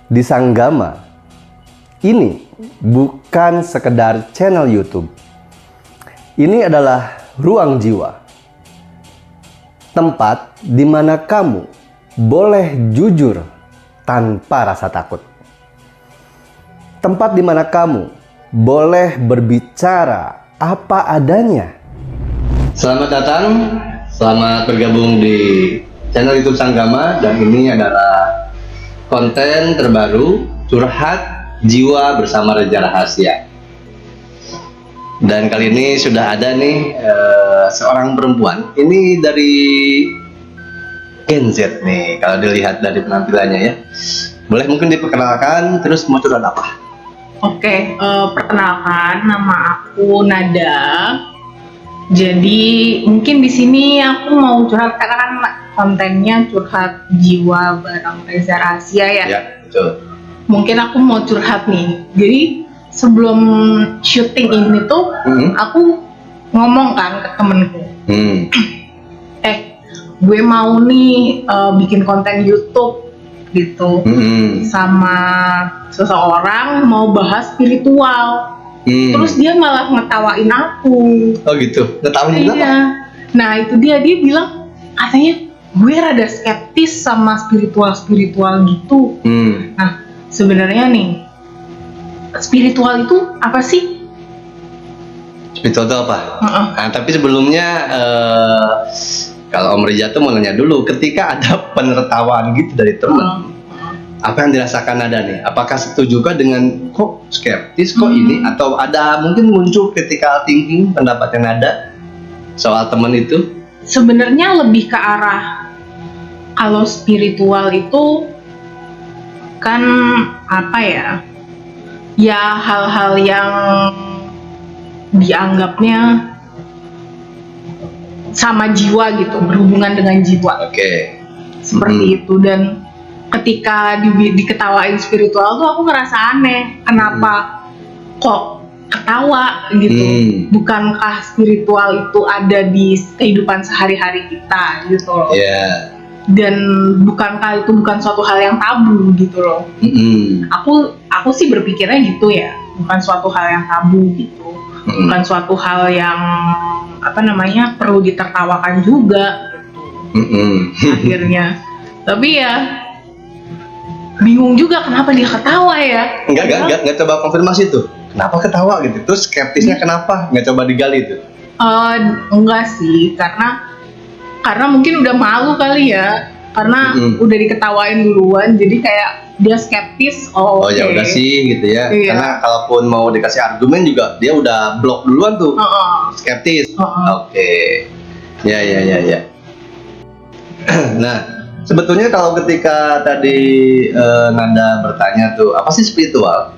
di Sanggama. Ini bukan sekedar channel YouTube. Ini adalah ruang jiwa. Tempat di mana kamu boleh jujur tanpa rasa takut. Tempat di mana kamu boleh berbicara apa adanya. Selamat datang, selamat bergabung di channel YouTube Sanggama, dan ini adalah konten terbaru curhat jiwa bersama Reza Rahasia. Dan kali ini sudah ada nih seorang perempuan. Ini dari Gen Z nih, kalau dilihat dari penampilannya ya. Boleh mungkin diperkenalkan, terus mau curhat apa? Oke, perkenalkan, nama aku Nada. Jadi mungkin di sini aku mau curhat karena kan kontennya curhat jiwa bareng Reza Rahasia ya. Ya, betul. Mungkin aku mau curhat nih. Jadi sebelum syuting ini tuh aku ngomong kan ke temenku. Gue mau nih bikin konten YouTube gitu. Sama seseorang mau bahas spiritual. Terus dia malah ngetawain aku. Oh gitu, ngetawain iya. apa? Nah itu dia bilang katanya gue rada skeptis sama spiritual gitu. Nah sebenarnya nih, spiritual itu apa sih? Spiritual itu apa? Nah, tapi sebelumnya kalau Om Reza tuh mau nanya dulu, ketika ada penertawaan gitu dari teman, apa yang dirasakan Nada nih? Apakah setuju dengan kok skeptis kok ini, atau ada mungkin muncul critical thinking pendapat yang Nada soal teman itu? Sebenarnya lebih ke arah kalau spiritual itu kan apa ya? Ya hal-hal yang dianggapnya sama jiwa gitu, berhubungan dengan jiwa. Oke. Seperti itu. Dan ketika diketawain spiritual tuh aku ngerasa aneh. Kenapa kok ketawa gitu? Bukankah spiritual itu ada di kehidupan sehari-hari kita gitu loh? Yeah. Dan bukankah itu bukan suatu hal yang tabu gitu loh? Aku sih berpikirnya gitu ya, bukan suatu hal yang tabu gitu, bukan suatu hal yang perlu ditertawakan juga gitu. Akhirnya, tapi ya bingung juga kenapa dia ketawa ya? Enggak coba konfirmasi tuh, kenapa ketawa gitu? Terus skeptisnya kenapa? Nggak coba digali tuh? Enggak sih, karena mungkin udah malu kali ya, karena udah diketawain duluan, jadi kayak dia skeptis. Oh ya udah sih gitu ya. Iya. Karena kalaupun mau dikasih argumen juga dia udah blok duluan tuh. Skeptis. Oke. Ya. Nah, sebetulnya kalau ketika tadi Nanda bertanya tuh apa sih spiritual?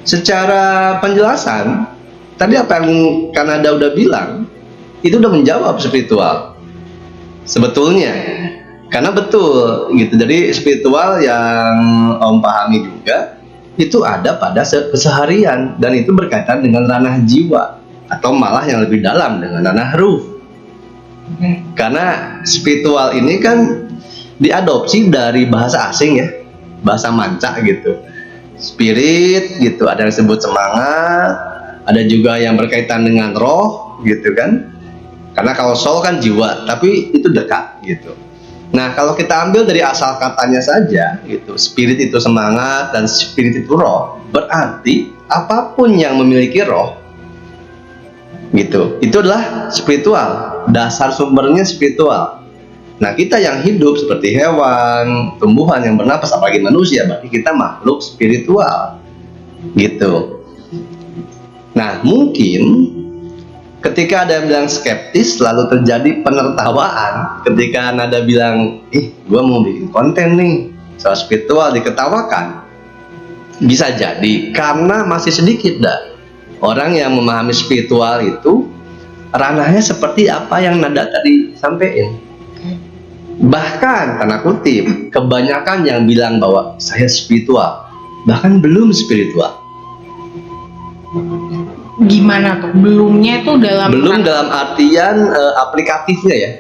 Secara penjelasan tadi apa yang Kanada udah bilang itu udah menjawab spiritual. Sebetulnya, karena betul gitu. Jadi spiritual yang Om pahami juga itu ada pada keseharian, dan itu berkaitan dengan ranah jiwa atau malah yang lebih dalam dengan ranah ruh. Karena spiritual ini kan diadopsi dari bahasa asing ya, bahasa manca gitu. Spirit gitu, ada yang disebut semangat, ada juga yang berkaitan dengan roh gitu kan. Karena kalau soul kan jiwa, tapi itu dekat gitu. Nah, kalau kita ambil dari asal katanya saja gitu, spirit itu semangat dan spirit itu roh, berarti apapun yang memiliki roh gitu, itu adalah spiritual. Dasar sumbernya spiritual. Nah, kita yang hidup seperti hewan, tumbuhan yang bernapas, apalagi manusia, berarti kita makhluk spiritual gitu. Nah, mungkin ketika ada yang bilang skeptis, lalu terjadi penertawaan. Ketika Nada bilang, gue mau bikin konten nih soal spiritual, diketawakan. Bisa jadi karena masih sedikit orang yang memahami spiritual itu ranahnya seperti apa yang Nada tadi sampaikan. Bahkan tanda kutip, kebanyakan yang bilang bahwa saya spiritual, bahkan belum spiritual. Gimana tuh? Belumnya itu dalam artian aplikatifnya ya.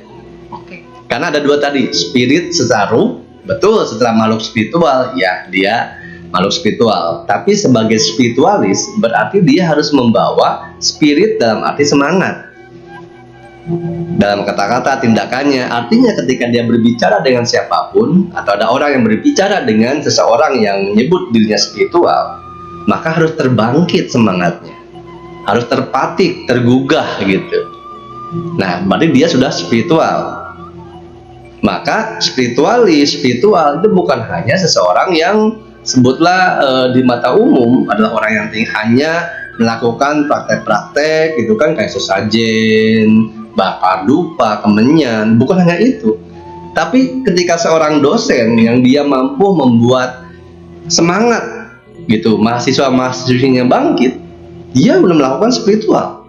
Karena ada dua tadi, spirit secara ruh betul setelah makhluk spiritual, ya dia makhluk spiritual. Tapi sebagai spiritualis berarti dia harus membawa spirit dalam arti semangat. Dalam kata-kata tindakannya, artinya ketika dia berbicara dengan siapapun atau ada orang yang berbicara dengan seseorang yang menyebut dirinya spiritual, maka harus terbangkit semangatnya, harus terpatik, tergugah gitu. Nah, berarti dia sudah spiritual. Maka spiritual itu bukan hanya seseorang yang sebutlah di mata umum adalah orang yang hanya melakukan praktek-praktek gitu kan, kayak sesajen, bakar dupa, kemenyan. Bukan hanya itu, tapi ketika seorang dosen yang dia mampu membuat semangat gitu mahasiswa-mahasiswinya bangkit, dia belum melakukan spiritual.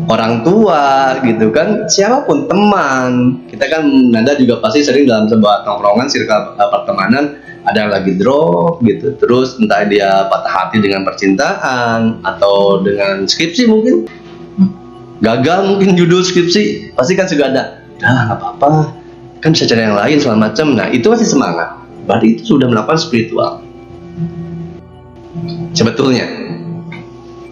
Orang tua gitu kan, siapapun, teman kita kan, Nanda juga pasti sering dalam sebuah tongkrongan circle pertemanan ada yang lagi drop gitu, terus entah dia patah hati dengan percintaan atau dengan skripsi, mungkin gagal, mungkin judul skripsi, pasti kan juga ada, nggak apa-apa kan bisa cari yang lain segala macam. Nah itu masih semangat, berarti itu sudah melakukan spiritual sebetulnya.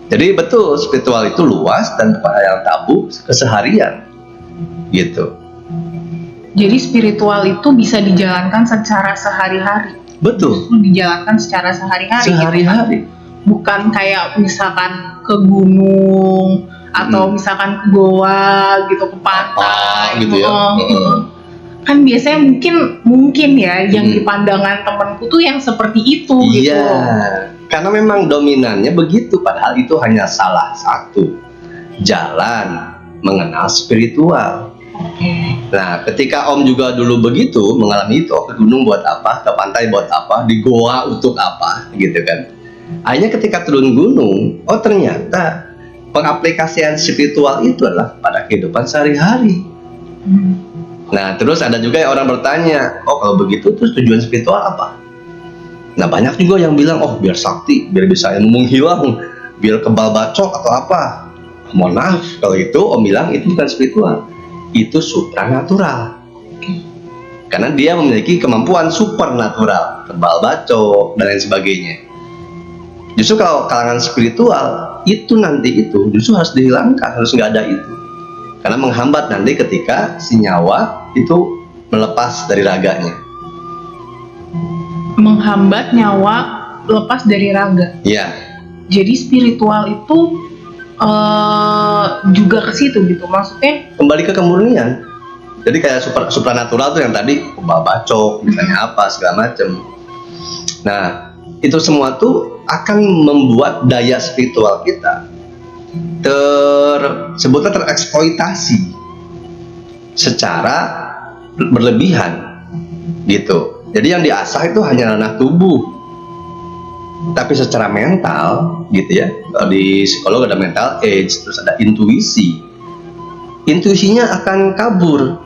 Jadi betul, spiritual itu luas dan bukan yang tabu keseharian gitu. Jadi spiritual itu bisa dijalankan secara sehari-hari. Betul. Dijalankan secara sehari-hari. Sehari-hari. Gitu. Bukan kayak misalkan ke gunung atau misalkan ke goa gitu, ke pantai gitu ya. Kan biasanya mungkin ya yang di pandangan temanku tuh yang seperti itu gitu. Iya. Karena memang dominannya begitu, padahal itu hanya salah satu jalan mengenal spiritual. Nah, ketika Om juga dulu begitu mengalami itu, ke gunung buat apa, ke pantai buat apa, di goa untuk apa, gitu kan. Akhirnya ketika turun gunung, oh ternyata pengaplikasian spiritual itu adalah pada kehidupan sehari-hari. Nah, terus ada juga yang orang bertanya, oh kalau begitu terus tujuan spiritual apa? Nah, banyak juga yang bilang, oh biar sakti, biar bisa ilmu menghilang, biar kebal bacok atau apa. Mohon maaf, kalau itu Om bilang itu bukan spiritual, itu supranatural. Karena dia memiliki kemampuan supernatural, kebal bacok dan lain sebagainya. Justru kalau kalangan spiritual itu justru harus dihilangkan, harus nggak ada itu. Karena menghambat nanti ketika si nyawa itu melepas dari raganya. Menghambat nyawa lepas dari raga. Iya. Jadi spiritual itu juga ke situ gitu, maksudnya kembali ke kemurnian. Jadi kayak supranatural tuh yang tadi kebal bacok, misalnya apa segala macam. Nah, itu semua tuh akan membuat daya spiritual kita sebutnya tereksploitasi secara berlebihan gitu. Jadi yang diasah itu hanya ranah tubuh, tapi secara mental gitu ya. Kalau di psikolog ada mental age, terus ada intuisi. Intuisinya akan kabur.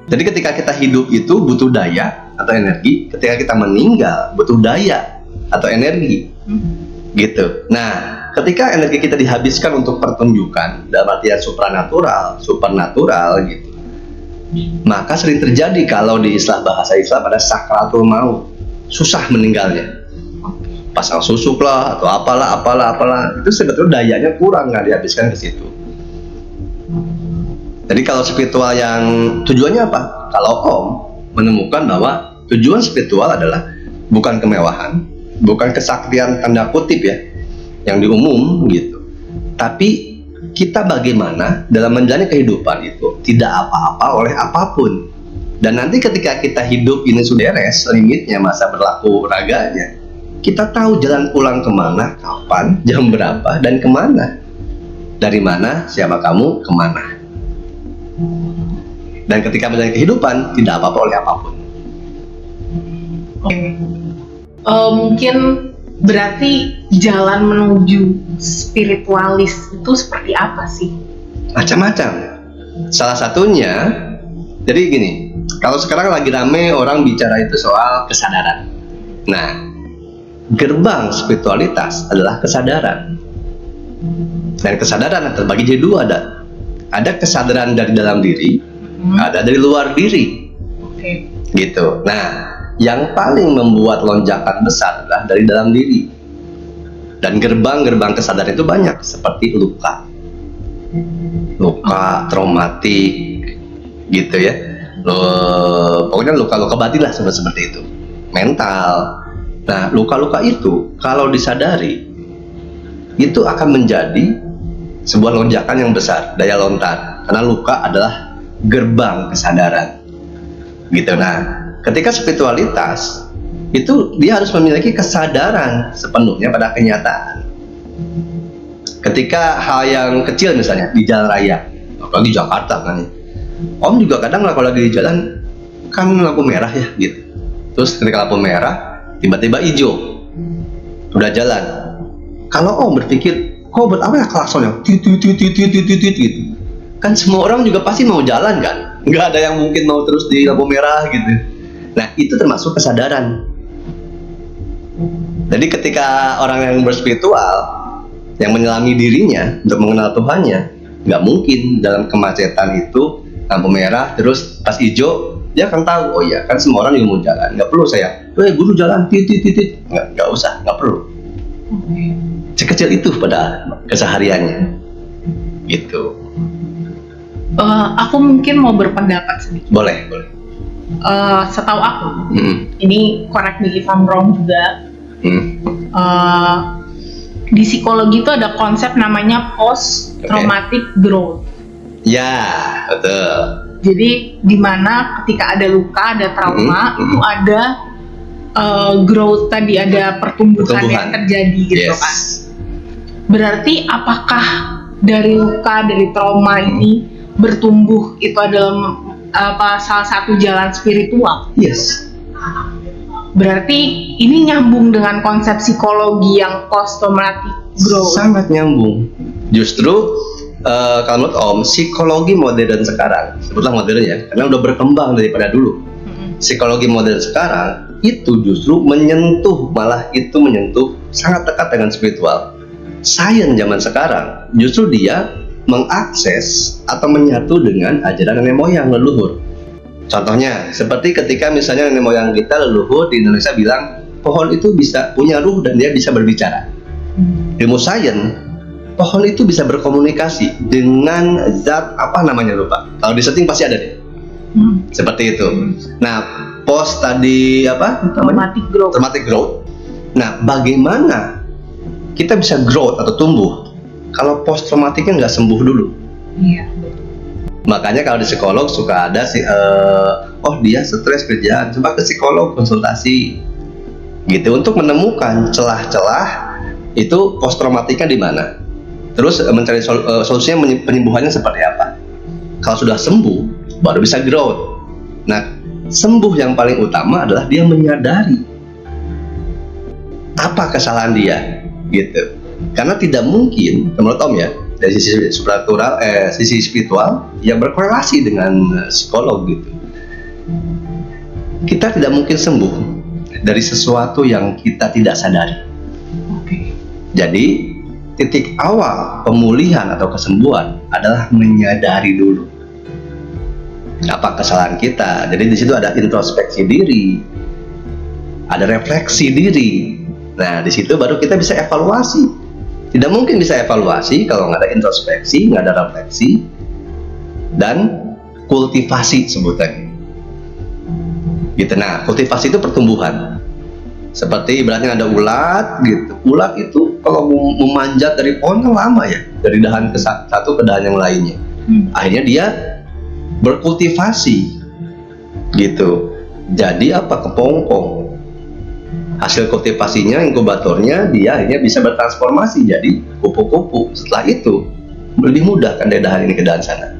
Jadi ketika kita hidup itu butuh daya atau energi, ketika kita meninggal butuh daya atau energi gitu. Nah, ketika energi kita dihabiskan untuk pertunjukan dalam artian supernatural gitu, maka sering terjadi kalau di istilah bahasa Islam ada sakratul maut, susah meninggalnya, pasang susuk lah atau apalah, itu sebetulnya dayanya kurang, nggak dihabiskan ke situ. Jadi kalau spiritual yang tujuannya apa? Kalau Om menemukan bahwa tujuan spiritual adalah bukan kemewahan, bukan kesaktian tanda kutip ya, yang di umum gitu, tapi kita bagaimana dalam menjalani kehidupan itu tidak apa-apa oleh apapun. Dan nanti ketika kita hidup ini sudah beres limitnya, masa berlaku raganya, kita tahu jalan pulang kemana, kapan, jam berapa, dan kemana. Dari mana, siapa kamu, kemana. Dan ketika menjalani kehidupan tidak apa-apa oleh apapun. Mungkin berarti jalan menuju spiritualis itu seperti apa sih? Macam-macam. Salah satunya, jadi gini, kalau sekarang lagi rame orang bicara itu soal kesadaran. Nah, gerbang spiritualitas adalah kesadaran. Dan kesadaran terbagi jadi dua, ada kesadaran dari dalam diri, ada dari luar diri. gitu. Nah, yang paling membuat lonjakan besar adalah dari dalam diri. Dan gerbang-gerbang kesadaran itu banyak, seperti luka, traumatik, gitu ya. Pokoknya luka-luka batin lah seperti itu, mental. Nah, luka-luka itu kalau disadari, itu akan menjadi sebuah lonjakan yang besar, daya lontar. Karena luka adalah gerbang kesadaran, gitu. Nah, ketika spiritualitas itu dia harus memiliki kesadaran sepenuhnya pada kenyataan. Ketika hal yang kecil misalnya di jalan raya, apalagi Jakarta kan, Om juga kadang lah kalau lagi di jalan kan lampu merah ya gitu. Terus ketika lampu merah tiba-tiba hijau, udah jalan. Kalau Om berpikir, kok buat apa ya klaksonnya? Gitu. Kan semua orang juga pasti mau jalan kan? Nggak ada yang mungkin mau terus di lampu merah gitu. Nah, itu termasuk kesadaran. Jadi ketika orang yang berspiritual, yang menyelami dirinya untuk mengenal Tuhannya, nggak mungkin dalam kemacetan itu lampu merah terus pas hijau dia akan tahu, oh iya kan semua orang juga mau jalan, nggak perlu saya, guru jalan titit, nggak usah, nggak perlu. Sekecil itu pada kesehariannya, gitu. Aku mungkin mau berpendapat sedikit. Boleh. Setahu aku, ini correct me if I'm wrong juga. Di psikologi itu ada konsep namanya post traumatic growth. Ya, betul. Jadi dimana ketika ada luka, ada trauma, itu ada growth tadi, ada pertumbuhan yang terjadi gitu kan. Berarti apakah dari luka, dari trauma ini bertumbuh itu adalah salah satu jalan spiritual? Yes. Berarti ini nyambung dengan konsep psikologi yang post traumatic growth. Sangat nyambung. Justru kalau menurut Om, psikologi modern sekarang, sebutlah modern ya, karena udah berkembang daripada dulu. Psikologi modern sekarang itu justru menyentuh sangat dekat dengan spiritual. Sains zaman sekarang justru dia mengakses atau menyatu dengan ajaran nenek moyang leluhur. Contohnya, seperti ketika misalnya nenek moyang kita leluhur di Indonesia bilang pohon itu bisa punya ruh dan dia bisa berbicara. Ilmu sains, pohon itu bisa berkomunikasi dengan zat apa namanya lupa. Kalau di setting pasti ada deh. Seperti itu. Nah, post tadi apa? Traumatic growth. Nah, bagaimana kita bisa growth atau tumbuh kalau post traumatiknya nggak sembuh dulu? Iya. Makanya kalau di psikolog suka ada sih, dia stres kerjaan, coba ke psikolog konsultasi, gitu untuk menemukan celah-celah itu post traumatiknya di mana. Terus mencari solusinya, penyembuhannya seperti apa. Kalau sudah sembuh, baru bisa growth. Nah, sembuh yang paling utama adalah dia menyadari apa kesalahan dia, gitu. Karena tidak mungkin, menurut Om ya, dari sisi sisi spiritual yang berkorelasi dengan psikolog gitu. Kita tidak mungkin sembuh dari sesuatu yang kita tidak sadari. Jadi titik awal pemulihan atau kesembuhan adalah menyadari dulu apa kesalahan kita. Jadi di situ ada introspeksi diri, ada refleksi diri. Nah, di situ baru kita bisa evaluasi. Tidak mungkin bisa evaluasi kalau nggak ada introspeksi, nggak ada refleksi, dan kultivasi sebutannya. Gitu. Nah, kultivasi itu pertumbuhan. Seperti ibaratnya ada ulat, gitu. Ulat itu kalau memanjat dari pohon kan lama ya, dari dahan ke satu ke dahan yang lainnya. Akhirnya dia berkultivasi, gitu. Jadi apa? Kepompong. Hasil kultivasinya, inkubatornya, dia akhirnya bisa bertransformasi jadi kupu-kupu. Setelah itu lebih mudah kan dari dahan ini ke dahan sana.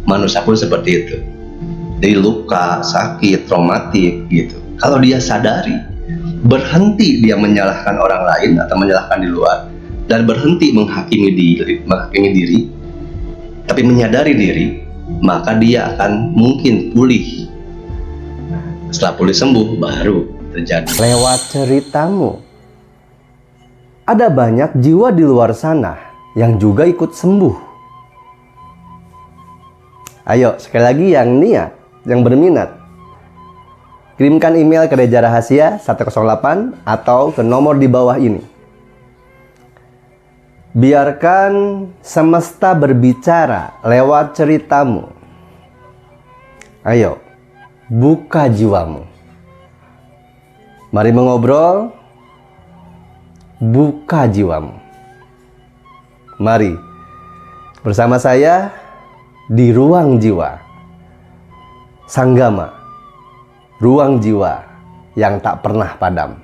Manusia pun seperti itu. Dari luka, sakit, traumatik gitu. Kalau dia sadari, berhenti dia menyalahkan orang lain atau menyalahkan di luar, dan berhenti menghakimi diri, tapi menyadari diri, maka dia akan mungkin pulih. Setelah pulih sembuh, baru terjadi. Lewat ceritamu, ada banyak jiwa di luar sana yang juga ikut sembuh. Ayo, sekali lagi yang niat, yang berminat, Kirimkan email ke Reja Rahasia 108 atau ke nomor di bawah ini. Biarkan semesta berbicara lewat ceritamu. Ayo, buka jiwamu. Mari mengobrol, buka jiwamu. Mari bersama saya di Ruang Jiwa. Sanggama, ruang jiwa yang tak pernah padam.